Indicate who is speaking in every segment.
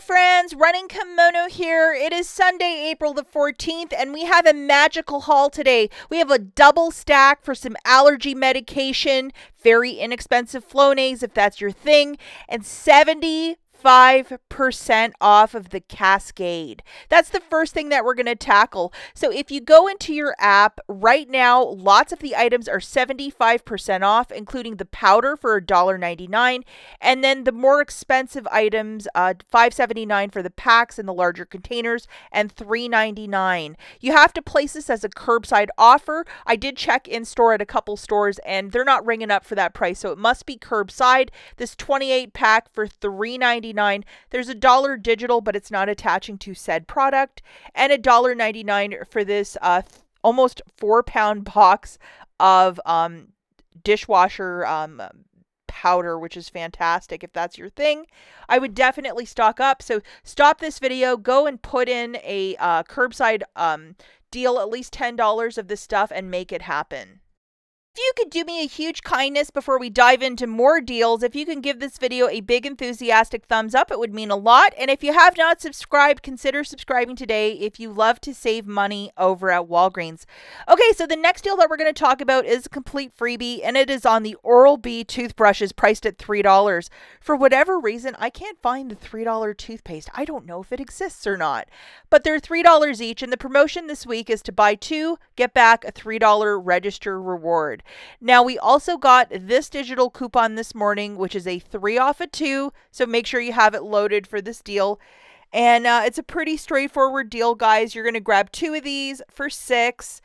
Speaker 1: friends, Running Kimono here. It is Sunday, April the 14th, and we have a magical haul today. We have a double stack for some allergy medication, very inexpensive Flonase if that's your thing, and 75% off of the Cascade. That's the first thing that we're going to tackle. So if you go into your app right now, lots of the items are 75% off, including the powder for $1.99, and then the more expensive items, $5.79 for the packs in the larger containers, and $3.99. You have to place this as a curbside offer. I did check in store at a couple stores, and they're not ringing up for that price, so it must be curbside. This 28 pack for $3.99. There's $1 digital, but it's not attaching to said product, and $1.99 for this almost 4-pound box of dishwasher powder, which is fantastic if that's your thing. I would definitely stock up. So stop this video, go and put in a curbside deal, at least $10 of this stuff, and make it happen. If you could do me a huge kindness before we dive into more deals, if you can give this video a big enthusiastic thumbs up, it would mean a lot. And if you have not subscribed, consider subscribing today if you love to save money over at Walgreens. Okay, so the next deal that we're going to talk about is a complete freebie, and it is on the Oral-B toothbrushes priced at $3. For whatever reason, I can't find the $3 toothpaste. I don't know if it exists or not, but they're $3 each, and the promotion this week is to buy 2, get back a $3 register reward. Now, we also got this digital coupon this morning, which is a 3 off of 2. So make sure you have it loaded for this deal. And it's a pretty straightforward deal, guys. You're going to grab 2 of these for $6.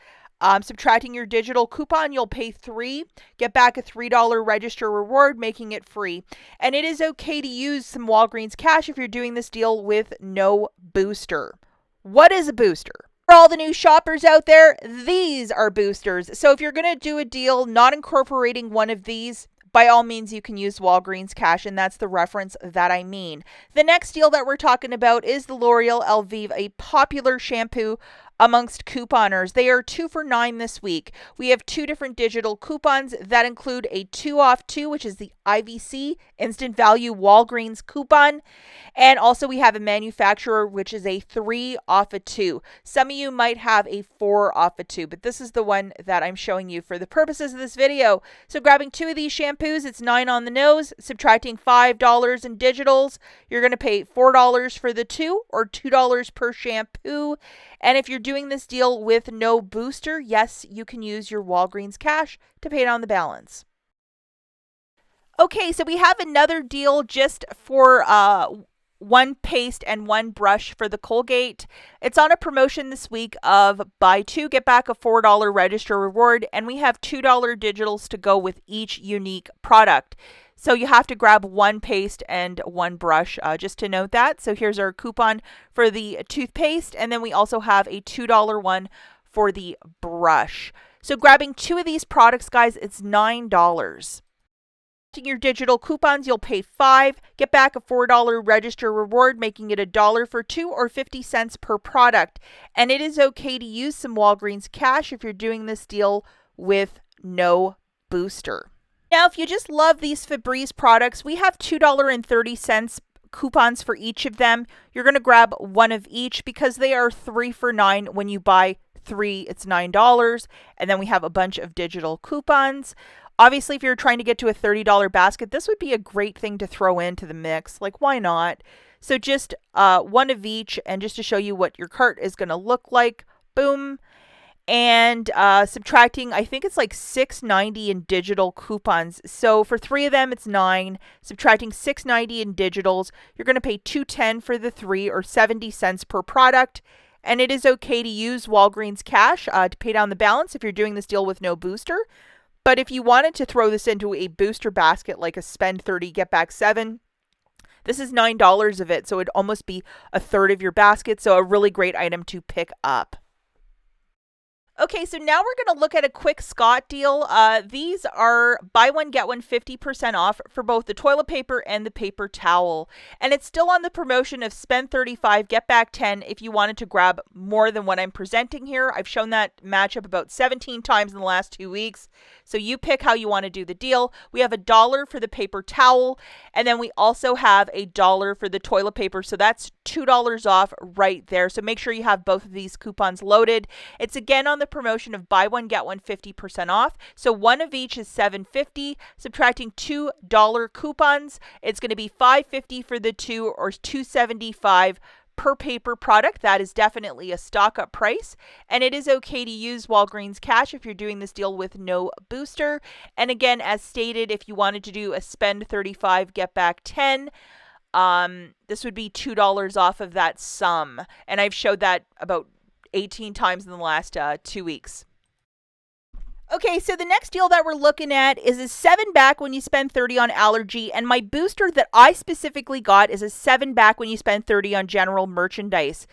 Speaker 1: Subtracting your digital coupon, you'll pay $3. Get back a $3 register reward, making it free. And it is okay to use some Walgreens cash if you're doing this deal with no booster. What is a booster? For all the new shoppers out there, these are boosters. So if you're going to do a deal not incorporating one of these, by all means, you can use Walgreens cash, and that's the reference that I mean. The next deal that we're talking about is the L'Oreal Elvive, a popular shampoo amongst couponers. They are 2 for $9 this week. We have 2 different digital coupons that include a 2 off 2, which is the IVC, Instant Value Walgreens coupon. And also we have a manufacturer, which is a 3 off of 2. Some of you might have a 4 off of 2, but this is the one that I'm showing you for the purposes of this video. So grabbing 2 of these shampoos, it's $9 on the nose, subtracting $5 in digitals. You're going to pay $4 for the 2 or $2 per shampoo. And if you're doing this deal with no booster, yes, you can use your Walgreens cash to pay down the balance. Okay, so we have another deal just for 1 paste and 1 brush for the Colgate. It's on a promotion this week of buy 2, get back a $4 register reward, and we have $2 digitals to go with each unique product. So you have to grab 1 paste and 1 brush, just to note that. So here's our coupon for the toothpaste, and then we also have a $2 one for the brush. So grabbing 2 of these products, guys, it's $9. Your digital coupons, you'll pay $5, get back a $4 register reward, making it $1 for 2 or 50 cents per product. And it is okay to use some Walgreens cash if you're doing this deal with no booster. Now, if you just love these Febreze products, we have $2.30 coupons for each of them. You're going to grab 1 of each because they are 3 for $9. When you buy 3, it's $9. And then we have a bunch of digital coupons. Obviously, if you're trying to get to a $30 basket, this would be a great thing to throw into the mix. Like, why not? So just 1 of each, and just to show you what your cart is going to look like. Boom. And subtracting, I think it's like $6.90 in digital coupons. So for 3 of them, it's $9. Subtracting $6.90 in digitals, you're going to pay $2.10 for the 3 or 70 cents per product. And it is okay to use Walgreens cash to pay down the balance if you're doing this deal with no booster. But if you wanted to throw this into a booster basket, like a spend 30, get back 7, this is $9 of it. So it'd almost be a third of your basket. So a really great item to pick up. Okay, so now we're going to look at a quick Scott deal. These are buy one, get one 50% off for both the toilet paper and the paper towel. And it's still on the promotion of spend 35, get back 10 if you wanted to grab more than what I'm presenting here. I've shown that matchup about 17 times in the last 2 weeks. So you pick how you want to do the deal. We have $1 for the paper towel, and then we also have $1 for the toilet paper. So that's $2 off right there. So make sure you have both of these coupons loaded. It's again on the promotion of buy one, get one 50% off. So one of each is $7.50. Subtracting $2 coupons, it's going to be $5.50 for the two, or $2.75 per paper product. That is definitely a stock up price, and it is okay to use Walgreens cash if you're doing this deal with no booster. And again, as stated, if you wanted to do a spend 35, get back 10, this would be $2 off of that sum, and I've showed that about 18 times in the last 2 weeks. Okay, so the next deal that we're looking at is a 7 back when you spend 30 on Allergy, and my booster that I specifically got is a 7 back when you spend 30 on general merchandise.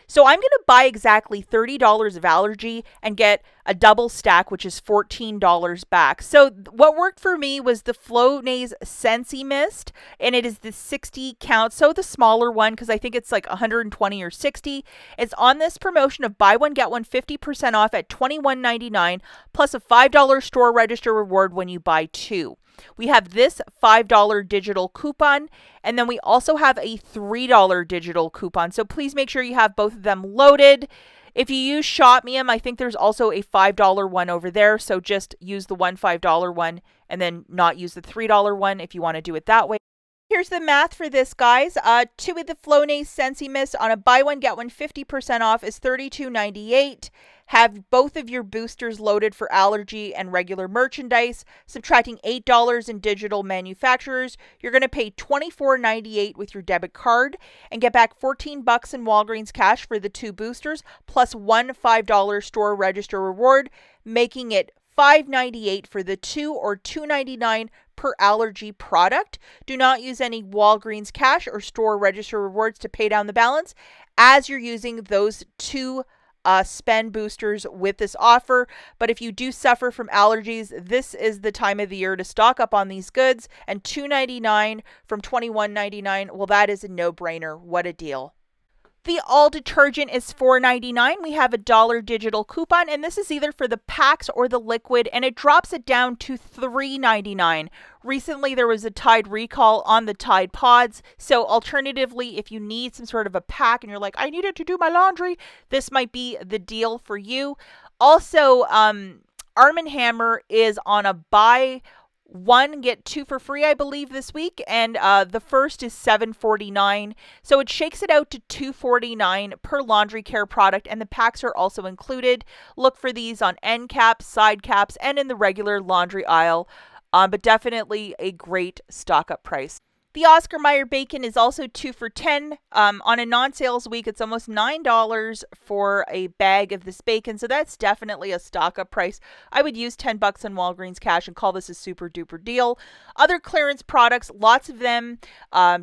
Speaker 1: So I'm going to buy exactly $30 of Allergy and get a double stack, which is $14 back. So what worked for me was the Flonase Scentsy Mist, and it is the 60 count, so the smaller one, because I think it's like 120 or 60. It's on this promotion of buy one, get one 50% off at $21.99, plus a $5 store register reward when you buy 2. We have this $5 digital coupon, and then we also have a $3 digital coupon. So please make sure you have both of them loaded. If you use Shopmium, I think there's also a $5 one over there. So just use the $5 one and then not use the $3 one if you want to do it that way. Here's the math for this, guys. 2 with the Flonase Scentsy Mist on a buy one, get one 50% off is $32.98. Have both of your boosters loaded for Allergy and regular merchandise. Subtracting $8 in digital manufacturers, you're going to pay $24.98 with your debit card and get back $14 in Walgreens cash for the 2 boosters, plus one $5 store register reward, making it $5.98 for the 2, or $2.99 per Allergy product. Do not use any Walgreens cash or store register rewards to pay down the balance, as you're using those 2 spend boosters with this offer. But if you do suffer from allergies, this is the time of the year to stock up on these goods. And $2.99 from $21.99, well, that is a no-brainer. What a deal. The all detergent is $4.99. We have a $1 digital coupon, and this is either for the packs or the liquid, and it drops it down to $3.99. Recently, there was a Tide recall on the Tide Pods, so alternatively, if you need some sort of a pack and you're like, I need it to do my laundry, this might be the deal for you. Also, Arm & Hammer is on a buy one, get 2 for free, I believe, this week, and the first is $7.49, so it shakes it out to $2.49 per laundry care product, and the packs are also included. Look for these on end caps, side caps, and in the regular laundry aisle, but definitely a great stock up price. The Oscar Mayer bacon is also 2 for $10. On a non-sales week, it's almost $9 for a bag of this bacon, so that's definitely a stock-up price. I would use $10 on Walgreens cash and call this a super-duper deal. Other clearance products, lots of them,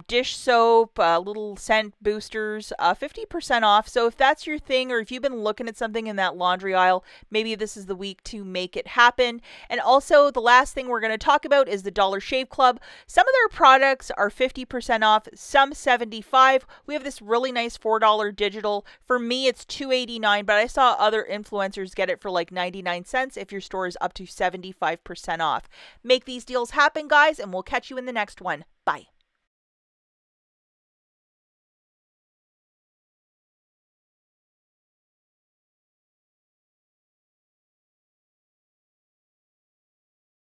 Speaker 1: dish soap, little scent boosters, 50% off. So if that's your thing, or if you've been looking at something in that laundry aisle, maybe this is the week to make it happen. And also, the last thing we're going to talk about is the Dollar Shave Club. Some of their products are 50% off, some 75%. We have this really nice $4 digital. For me, it's $2.89, but I saw other influencers get it for like 99 cents if your store is up to 75% off. Make these deals happen, guys, and we'll catch you in the next one. Bye.